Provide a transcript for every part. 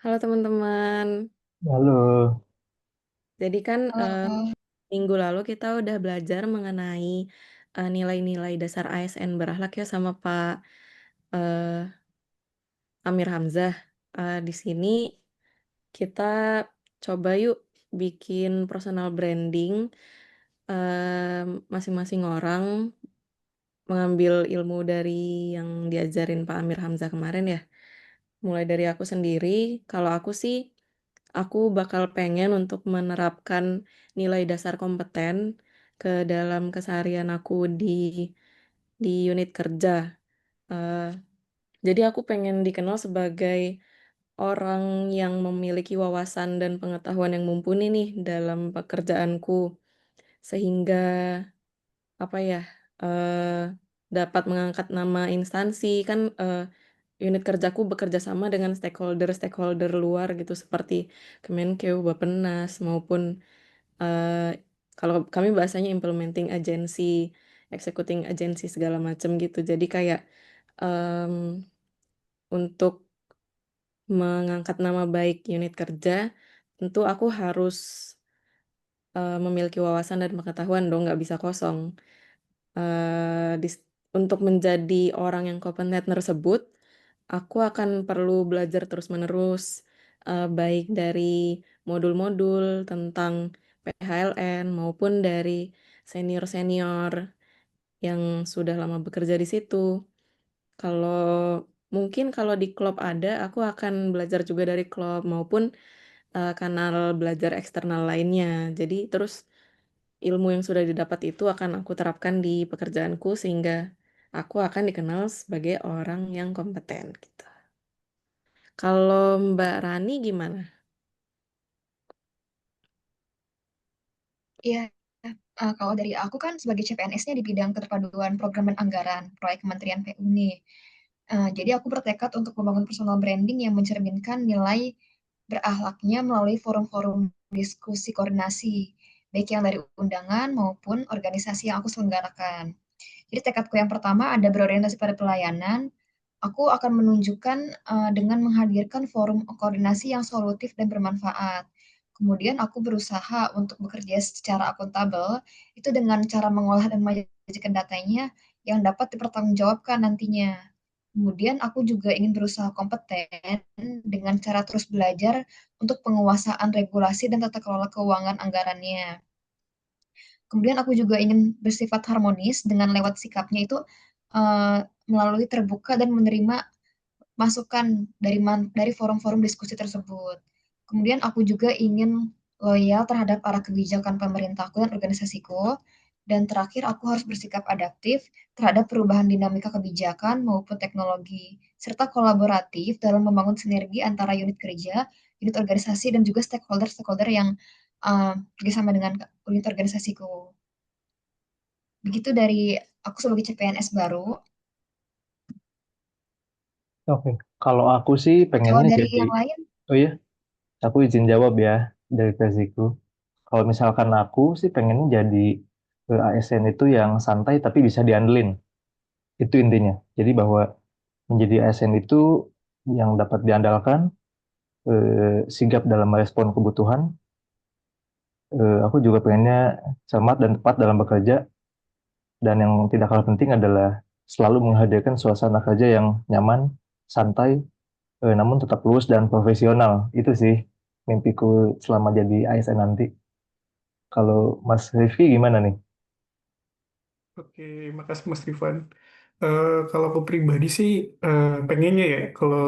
Halo teman-teman. Halo, Jadi kan Halo, minggu lalu kita udah belajar mengenai nilai-nilai dasar ASN berakhlak ya sama Pak eh, Amir Hamzah. Di sini kita coba yuk bikin personal branding masing-masing orang mengambil ilmu dari yang diajarin Pak Amir Hamzah kemarin ya. Mulai dari aku sendiri, kalau aku sih aku bakal pengen untuk menerapkan nilai dasar kompeten ke dalam keseharian aku di unit kerja. Eh, jadi aku pengen dikenal sebagai orang yang memiliki wawasan dan pengetahuan yang mumpuni nih dalam pekerjaanku, sehingga apa ya eh, dapat mengangkat nama instansi kan. Unit kerjaku bekerja sama dengan stakeholder-stakeholder luar gitu seperti Kemenkeu, Bappenas maupun eh, kalau kami bahasanya implementing agency, executing agency segala macam gitu. Jadi kayak em, untuk mengangkat nama baik unit kerja, tentu aku harus memiliki wawasan dan pengetahuan dong, nggak bisa kosong. Untuk menjadi orang yang kompeten tersebut, aku akan perlu belajar terus-menerus, baik dari modul-modul tentang PHLN maupun dari senior-senior yang sudah lama bekerja di situ. Kalau mungkin kalau di klub ada, aku akan belajar juga dari klub maupun kanal belajar eksternal lainnya. Jadi terus ilmu yang sudah didapat itu akan aku terapkan di pekerjaanku sehingga aku akan dikenal sebagai orang yang kompeten gitu. Kalau Mbak Rani gimana? iya. Kalau dari aku kan sebagai CPNS-nya di bidang keterpaduan program dan anggaran proyek Kementerian PU nih. Jadi aku bertekad untuk membangun personal branding yang mencerminkan nilai berakhlaknya melalui forum-forum diskusi koordinasi, baik yang dari undangan maupun organisasi yang aku selenggarakan. Jadi tekadku yang pertama ada berorientasi pada pelayanan. Aku akan menunjukkan dengan menghadirkan forum koordinasi yang solutif dan bermanfaat. Kemudian aku berusaha untuk bekerja secara akuntabel, itu dengan cara mengolah dan menyajikan datanya yang dapat dipertanggungjawabkan nantinya. Kemudian aku juga ingin berusaha kompeten dengan cara terus belajar untuk penguasaan regulasi dan tata kelola keuangan anggarannya. Kemudian aku juga ingin bersifat harmonis dengan lewat sikapnya itu melalui terbuka dan menerima masukan dari forum-forum diskusi tersebut. Kemudian aku juga ingin loyal terhadap arah kebijakan pemerintahku dan organisasiku. Dan terakhir, aku harus bersikap adaptif terhadap perubahan dinamika kebijakan maupun teknologi, serta kolaboratif dalam membangun sinergi antara unit kerja, unit organisasi, dan juga stakeholder-stakeholder yang bekerjasama dengan unit organisasiku. Begitu dari aku sebagai CPNS baru. oke. Kalau aku sih Kalau pengennya dari jadi, yang lain, oh iya, aku izin jawab ya dari versiku. Kalau misalkan aku sih pengennya jadi ASN itu yang santai tapi bisa diandelin. Itu intinya. Jadi bahwa menjadi ASN itu yang dapat diandalkan, sigap dalam merespon kebutuhan. Aku juga pengennya cermat dan tepat dalam bekerja. Dan yang tidak kalah penting adalah selalu menghadirkan suasana kerja yang nyaman, santai, namun tetap lurus dan profesional. Itu sih mimpiku selama jadi ASN nanti. Kalau Mas Rifki gimana nih? Oke, makasih Mas Rifan. Kalau aku pribadi sih pengennya ya kalau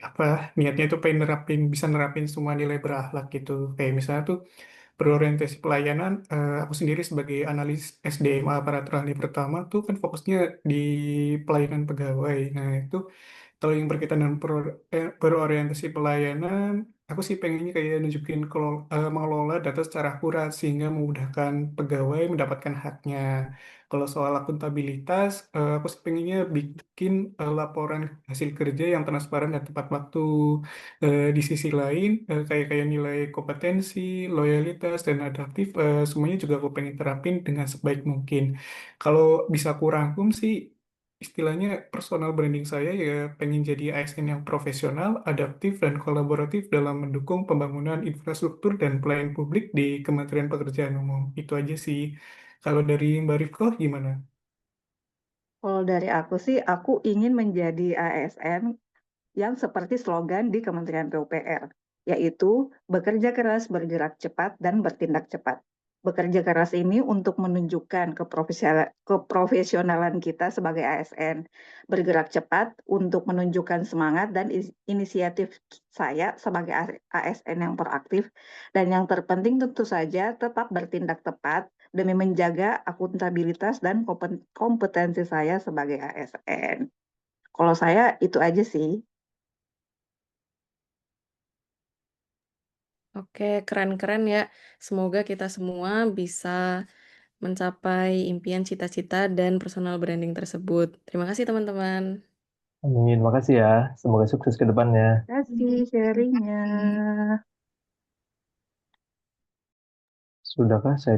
apa niatnya itu pengen bisa nerapin semua nilai berakhlak gitu. Kayak misalnya tuh berorientasi pelayanan, aku sendiri sebagai analis SDM aparatur ahli pertama tuh kan fokusnya di pelayanan pegawai. Nah itu kalau yang berkaitan dengan berorientasi pelayanan, aku sih pengennya kayak nunjukin mengelola data secara akurat sehingga memudahkan pegawai mendapatkan haknya. Kalau soal akuntabilitas, aku sih pengennya bikin laporan hasil kerja yang transparan dan tepat waktu. Di sisi lain, kayak kayak nilai kompetensi, loyalitas, dan adaptif, semuanya juga aku pengen terapin dengan sebaik mungkin. Kalau bisa aku rangkum sih, istilahnya personal branding saya ya pengen jadi ASN yang profesional, adaptif, dan kolaboratif dalam mendukung pembangunan infrastruktur dan pelayanan publik di Kementerian Pekerjaan Umum. Itu aja sih. Kalau dari Mbak Rifko gimana? Kalau dari aku sih, aku ingin menjadi ASN yang seperti slogan di Kementerian PUPR, yaitu bekerja keras, bergerak cepat, dan bertindak cepat. Bekerja keras ini untuk menunjukkan keprofesionalan kita sebagai ASN. Bergerak cepat untuk menunjukkan semangat dan inisiatif saya sebagai ASN yang proaktif. Dan yang terpenting tentu saja tetap bertindak tepat demi menjaga akuntabilitas dan kompetensi saya sebagai ASN. Kalau saya itu aja sih. Oke, keren-keren ya. Semoga kita semua bisa mencapai impian, cita-cita, dan personal branding tersebut. Terima kasih teman-teman. Amin, makasih ya. Semoga sukses ke depannya. Terima kasih Terima sharingnya. kasih. Sudahkah saya